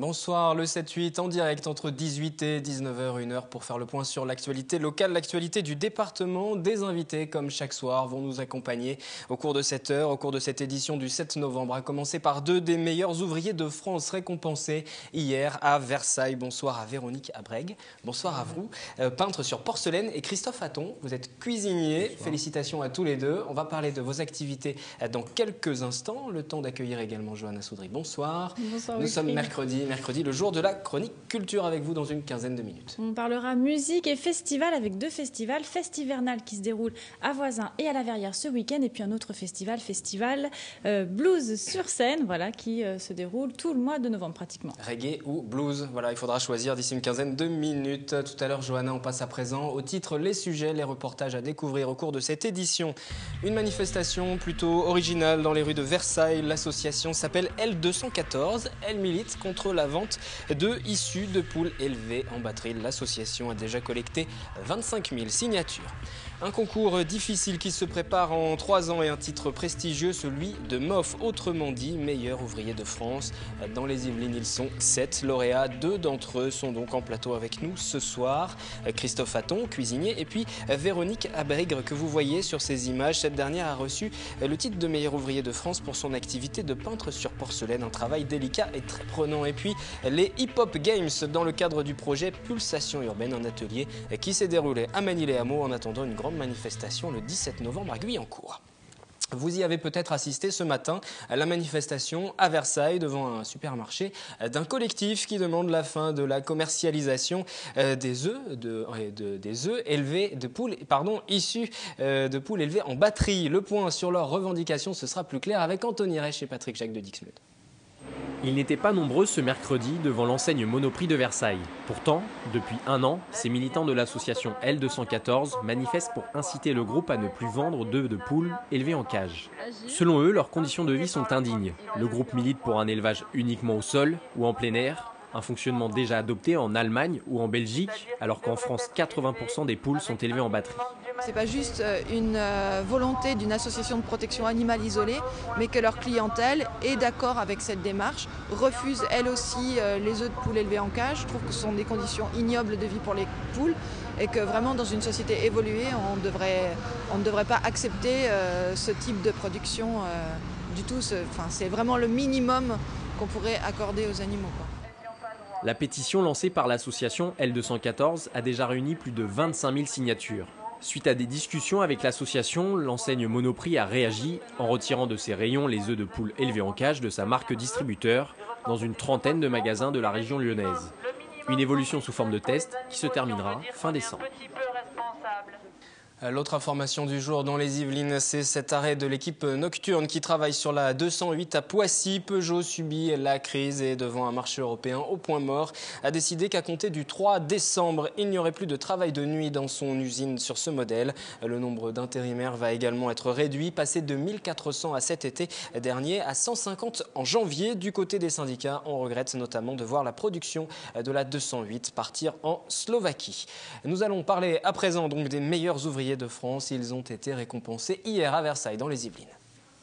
Bonsoir, le 7-8 en direct entre 18 et 19h, 1h pour faire le point sur l'actualité locale, l'actualité du département. Des invités, comme chaque soir, vont nous accompagner au cours de cette heure, au cours de cette édition du 7 novembre, à commencer par deux des meilleurs ouvriers de France récompensés hier à Versailles. Bonsoir à Véronique Abreg, bonsoir à vous, peintre sur porcelaine, et Christophe Hatton, vous êtes cuisinier. Bonsoir. Félicitations à tous les deux. On va parler de vos activités dans quelques instants. Le temps d'accueillir également Johanna Soudry. Bonsoir. Bonsoir. Nous sommes mercredi, le jour de la chronique culture avec vous dans une quinzaine de minutes. On parlera musique et festival avec deux festivals, Festivernal qui se déroule à Voisins et à la Verrière ce week-end, et puis un autre festival Blues sur scène, voilà, qui se déroule tout le mois de novembre pratiquement. Reggae ou blues, voilà, il faudra choisir d'ici une quinzaine de minutes. Tout à l'heure, Johanna, on passe à présent au titre, les sujets, les reportages à découvrir au cours de cette édition. Une manifestation plutôt originale dans les rues de Versailles. L'association s'appelle L214. Elle milite contre la vente de issus de poules élevées en batterie. L'association a déjà collecté 25 000 signatures. Un concours difficile qui se prépare en 3 ans et un titre prestigieux, celui de MOF, autrement dit meilleur ouvrier de France. Dans les Yvelines, ils sont 7 lauréats. 2 d'entre eux sont donc en plateau avec nous ce soir. Christophe Hatton, cuisinier, et puis Véronique Abreg, que vous voyez sur ces images. Cette dernière a reçu le titre de meilleur ouvrier de France pour son activité de peintre sur porcelaine, un travail délicat et très prenant. Et puis les Hip Hop Games dans le cadre du projet Pulsation Urbaine, un atelier qui s'est déroulé à Manille-les-Hameaux en attendant une grande manifestation le 17 novembre à Guyancourt. Vous y avez peut-être assisté ce matin à la manifestation à Versailles devant un supermarché d'un collectif qui demande la fin de la commercialisation des œufs issus de poules élevées en batterie. Le point sur leurs revendications, ce sera plus clair avec Anthony Reich et Patrick Jacques de Dixmude. Ils n'étaient pas nombreux ce mercredi devant l'enseigne Monoprix de Versailles. Pourtant, depuis 1 an, ces militants de l'association L214 manifestent pour inciter le groupe à ne plus vendre d'œufs de poules élevés en cage. Selon eux, leurs conditions de vie sont indignes. Le groupe milite pour un élevage uniquement au sol ou en plein air, un fonctionnement déjà adopté en Allemagne ou en Belgique, alors qu'en France, 80% des poules sont élevées en batterie. C'est pas juste une volonté d'une association de protection animale isolée, mais que leur clientèle est d'accord avec cette démarche, refuse elle aussi les œufs de poules élevés en cage. Je trouve que ce sont des conditions ignobles de vie pour les poules et que vraiment dans une société évoluée, on ne devrait pas accepter ce type de production du tout. C'est vraiment le minimum qu'on pourrait accorder aux animaux, quoi. La pétition lancée par l'association L214 a déjà réuni plus de 25 000 signatures. Suite à des discussions avec l'association, l'enseigne Monoprix a réagi en retirant de ses rayons les œufs de poules élevés en cage de sa marque distributeur dans une trentaine de magasins de la région lyonnaise. Une évolution sous forme de test qui se terminera fin décembre. L'autre information du jour dans les Yvelines, c'est cet arrêt de l'équipe nocturne qui travaille sur la 208 à Poissy. Peugeot subit la crise et devant un marché européen au point mort, a décidé qu'à compter du 3 décembre, il n'y aurait plus de travail de nuit dans son usine sur ce modèle. Le nombre d'intérimaires va également être réduit, passé de 1400 à cet été dernier à 150 en janvier. Du côté des syndicats, on regrette notamment de voir la production de la 208 partir en Slovaquie. Nous allons parler à présent donc des meilleurs ouvriers de France. Ils ont été récompensés hier à Versailles dans les Yvelines.